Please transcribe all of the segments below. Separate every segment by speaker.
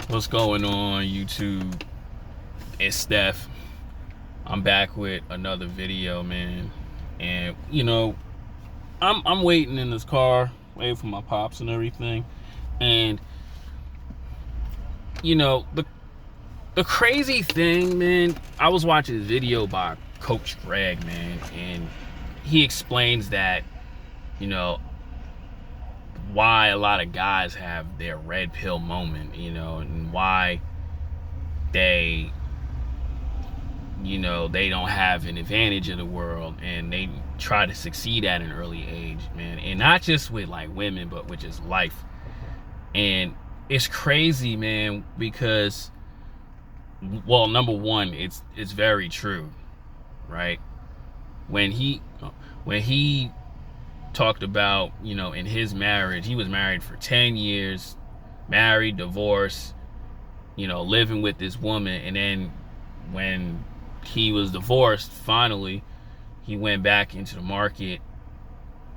Speaker 1: What's going on, YouTube? It's Steph. I'm back with another video, man. And I'm waiting in this car, waiting for my pops and everything. And the crazy thing, man, I was watching a video by Coach Greg, man, and he explains that, you know, why a lot of guys have their red pill moment, and why they they don't have an advantage in the world, and they try to succeed at an early age, man. And not just with like women, but with just life. And it's crazy, man, because, well, number one, it's very true, right? When he talked about, in his marriage, he was married for 10 years, married, divorced, living with this woman, and then when he was divorced, finally, he went back into the market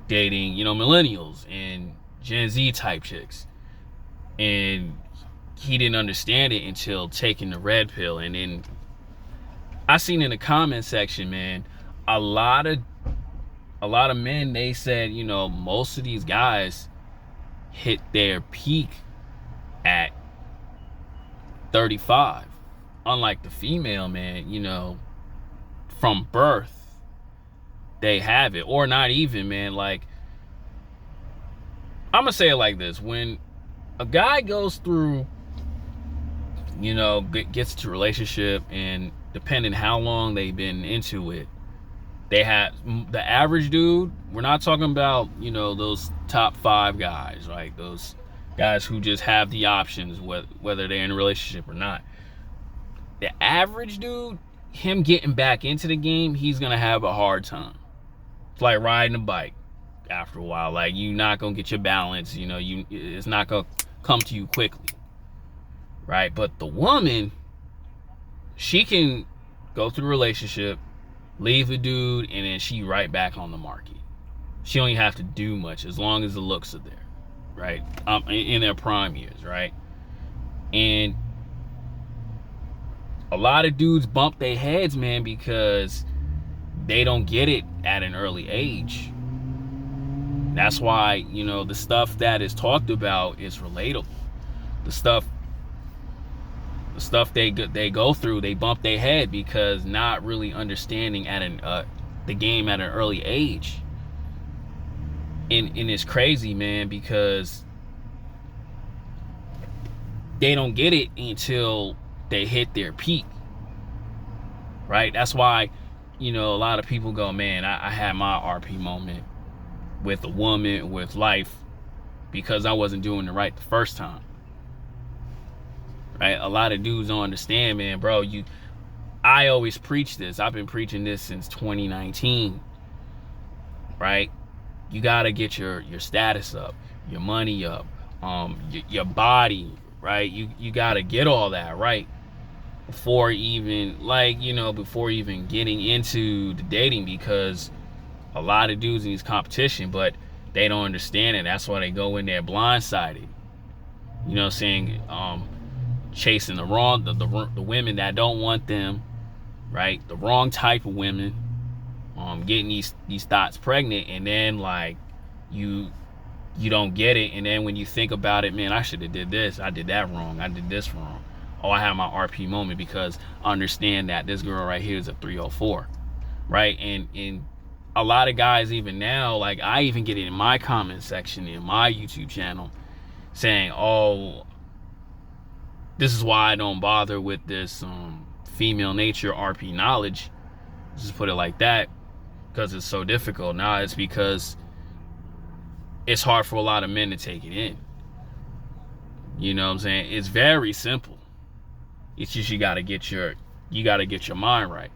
Speaker 1: dating, millennials and Gen Z type chicks. And he didn't understand it until taking the red pill. And then I seen in the comment section, man, a lot of men, they said, most of these guys hit their peak at 35. Unlike the female, man, from birth, they have it. Or not even, man. Like, I'm gonna say it like this: when a guy goes through, gets to a relationship, and depending how long they've been into it, they have the average dude. We're not talking about, those top 5 guys, right? Those guys who just have the options, whether they're in a relationship or not. The average dude, him getting back into the game, he's gonna have a hard time. It's like riding a bike. After a while, like, you're not gonna get your balance. It's not gonna come to you quickly, right? But the woman, she can go through a relationship, leave a dude, and then she right back on the market. She don't even have to do much as long as the looks are there, right? In their prime years, right? And a lot of dudes bump their heads, man, because they don't get it at an early age. That's why, the stuff that is talked about is relatable. The stuff they go through, they bump their head because not really understanding the game at an early age. And it's crazy, man, because they don't get it until they hit their peak, right? That's why, a lot of people go, man, I had my RP moment with a woman, with life, because I wasn't doing it right the first time, right? A lot of dudes don't understand, man, bro. I always preach this. I've been preaching this since 2019, right? You gotta get your status up, your money up, your body, right? You gotta get all that right before even getting into the dating, because a lot of dudes in this competition, but they don't understand it. That's why they go in there blindsided. Chasing the women that don't want them, right? The wrong type of women, getting these thoughts pregnant, and then like you don't get it, and then when you think about it, man, I should have did this, I did that wrong, I did this wrong. Oh, I had my RP moment because I understand that this girl right here is a 304, right? And a lot of guys, even now, like, I even get it in my comment section in my YouTube channel saying, oh, this is why I don't bother with this female nature RP knowledge, just put it like that, because it's so difficult. Now it's because it's hard for a lot of men to take it in. You know what I'm saying? It's very simple. It's just you gotta get your mind right.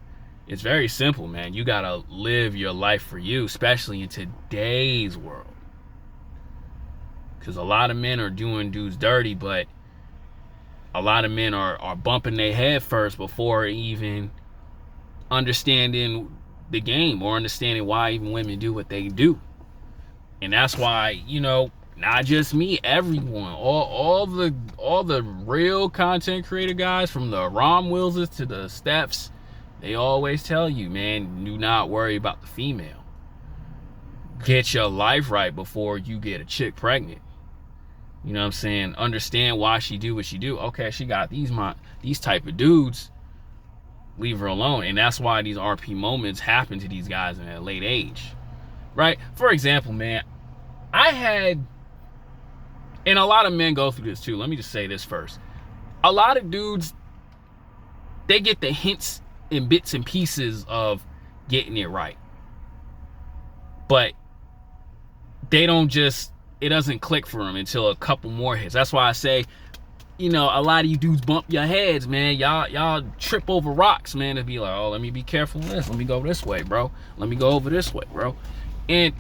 Speaker 1: It's very simple, man. You gotta live your life for you, especially in today's world. Because a lot of men are doing dudes dirty, but a lot of men are bumping their head first before even understanding the game or understanding why even women do what they do. And that's why, not just me, everyone, all the real content creator guys, from the Rom Willses to the Stephs, they always tell you, man, do not worry about the female. Get your life right before you get a chick pregnant. You know what I'm saying? Understand why she do what she do. Okay, she got these type of dudes. Leave her alone. And that's why these RP moments happen to these guys in a late age. Right? For example, man, I had, and a lot of men go through this too. Let me just say this first. A lot of dudes, they get the hints and bits and pieces of getting it right. But they don't just, it doesn't click for them until a couple more hits. That's why I say, you know, a lot of you dudes bump your heads, man. Y'all trip over rocks, man, and be like, oh, let me be careful of this. Let me go this way, bro. Let me go over this way, bro. And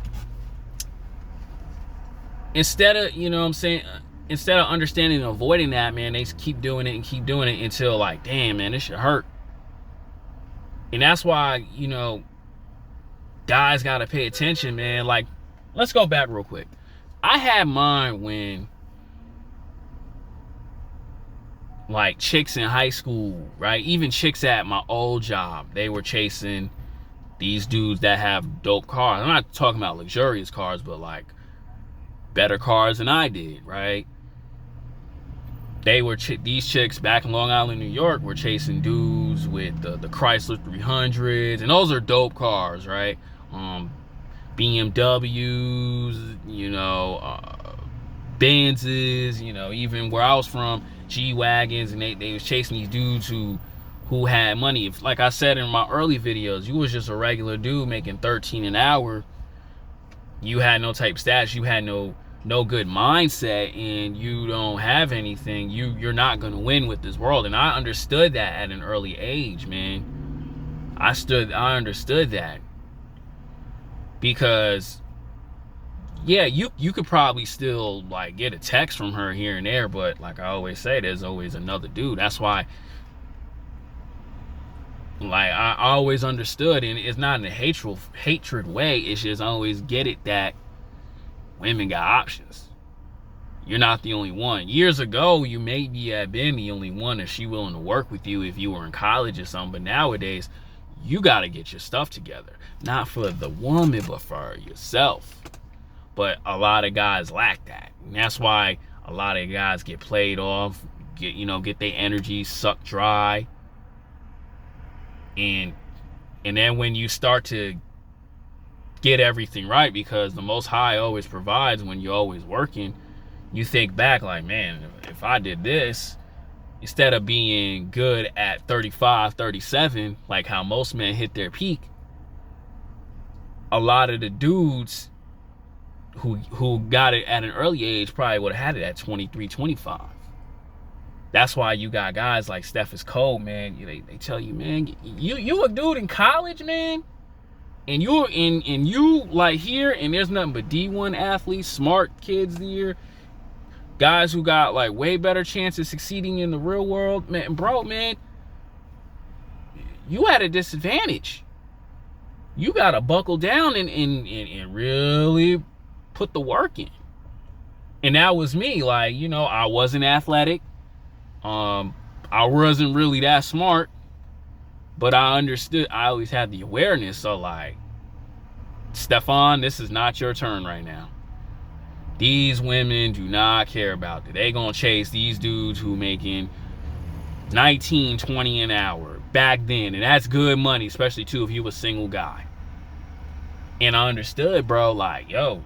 Speaker 1: instead of, you know what I'm saying, instead of understanding and avoiding that, man, they just keep doing it and keep doing it until, like, damn, man, this shit hurt. And that's why, you know, guys got to pay attention, man. Like, let's go back real quick. I had mine when, like, chicks in high school, right? Even chicks at my old job, they were chasing these dudes that have dope cars. I'm not talking about luxurious cars, but like better cars than I did, right? They were these chicks back in Long Island, New York, were chasing dudes with the Chrysler 300s, and those are dope cars, right? BMWs, you know, Benzes, you know, even where I was from, G-Wagons, and they was chasing these dudes who had money. If, like I said in my early videos, you was just a regular dude making $13 an hour, you had no type status, you had no good mindset, and you don't have anything, you're not gonna win with this world. And I understood that at an early age, man. I understood that. Because yeah, you could probably still like get a text from her here and there, but like I always say, there's always another dude. That's why, like, I always understood, and it's not in a hatred way, it's just I always get it that women got options. You're not the only one. Years ago, you maybe had been the only one if she willing to work with you if you were in college or something, but nowadays you got to get your stuff together, not for the woman but for yourself. But a lot of guys lack that, and that's why a lot of guys get played off, get their energy sucked dry. And then when you start to get everything right, because the Most High always provides when you're always working, you think back like, man, if I did this, instead of being good at 35, 37, like how most men hit their peak, a lot of the dudes who got it at an early age probably would have had it at 23, 25. That's why you got guys like Steph is cold, man. They tell you, man, you a dude in college, man, and you like here, and there's nothing but D1 athletes, smart kids here, guys who got like way better chances succeeding in the real world, man. Bro, man, you at a disadvantage. You gotta buckle down and really put the work in. And that was me. Like, you know, I wasn't athletic. I wasn't really that smart, but I understood. I always had the awareness. So like, Stefan, this is not your turn right now. These women do not care about it. They gonna chase these dudes who making 19, 20 an hour back then, and that's good money, especially too if you a single guy. And I understood, bro, like, yo,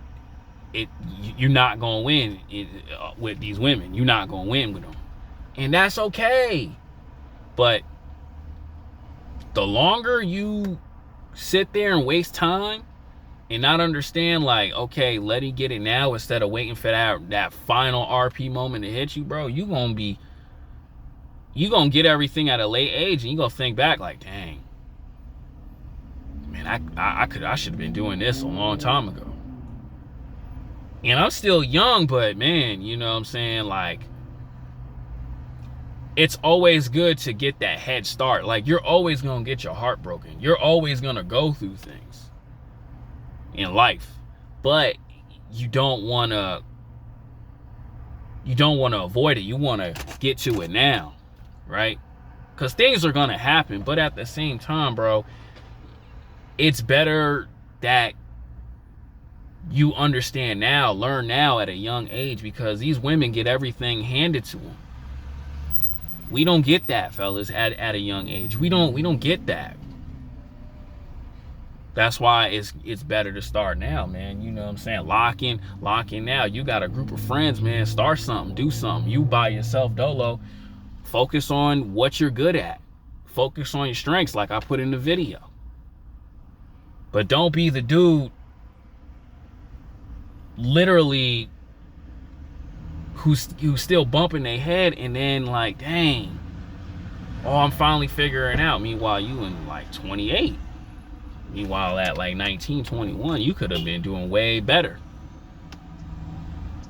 Speaker 1: you're not gonna win with these women. You're not gonna win with them, and that's okay. But the longer you sit there and waste time and not understand, like, okay, let me get it now instead of waiting for that final RP moment to hit you, bro, you gonna get everything at a late age, and you gonna think back like, dang, man, I should have been doing this a long time ago. And I'm still young, but man, you know what I'm saying? Like, it's always good to get that head start. Like, you're always gonna get your heart broken. You're always gonna go through things in life, but you don't want to you don't want to avoid it. You want to get to it now, right? Because things are going to happen. But at the same time, bro, it's better that you understand now, learn now at a young age, because these women get everything handed to them. We don't get that, fellas, at a young age. We don't get that. That's why it's better to start now, man. You know what I'm saying? Lock in now. You got a group of friends, man. Start something, do something. You by yourself, dolo. Focus on what you're good at. Focus on your strengths, like I put in the video. But don't be the dude literally who's still bumping their head and then like, dang, oh, I'm finally figuring out. Meanwhile, you in like 28. Meanwhile, at like 19, 21, you could have been doing way better.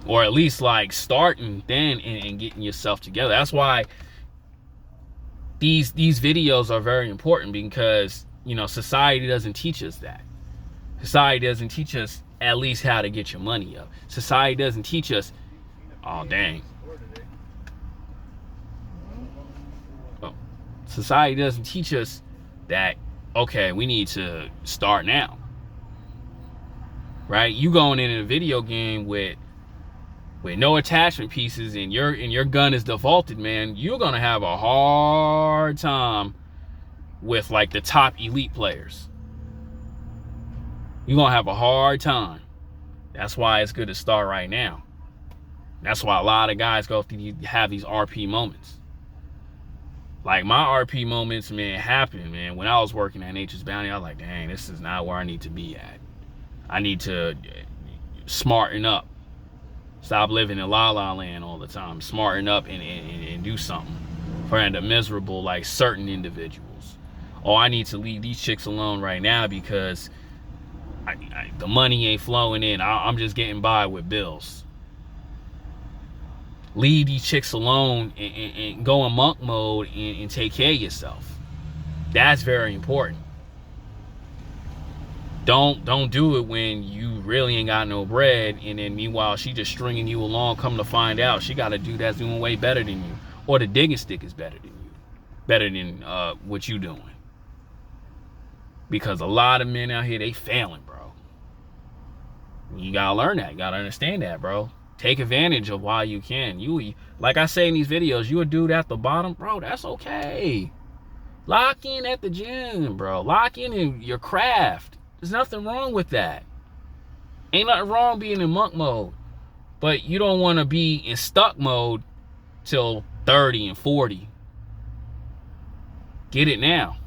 Speaker 1: Or at least like starting then and getting yourself together. That's why these videos are very important, because, you know, society doesn't teach us that. Society doesn't teach us at least how to get your money up. Society doesn't teach us, oh, dang. Oh. Society doesn't teach us that, okay, we need to start now. Right? You going in a video game with no attachment pieces and your gun is defaulted, man, you're gonna have a hard time with like the top elite players. You're gonna have a hard time. That's why it's good to start right now. That's why a lot of guys go through, have these RP moments. Like my RP moments, man, happened, man. When I was working at Nature's Bounty, I was like, dang, this is not where I need to be at. I need to smarten up. Stop living in La La Land all the time. Smarten up and do something for the miserable, like certain individuals. Oh, I need to leave these chicks alone right now because the money ain't flowing in. I'm just getting by with bills. Leave these chicks alone and go in monk mode and take care of yourself. That's very important. Don't do it when you really ain't got no bread, and then meanwhile she just stringing you along. Come to find out, she got a dude that's doing way better than you, or the digging stick is better than you, better than what you doing. Because a lot of men out here, they failing, bro. You gotta learn that. You gotta understand that, bro. Take advantage of while you can. You, like I say in these videos, you a dude at the bottom, bro, that's okay. Lock in at the gym, bro. Lock in your craft. There's nothing wrong with that. Ain't nothing wrong being in monk mode. But you don't want to be in stuck mode till 30 and 40. Get it now.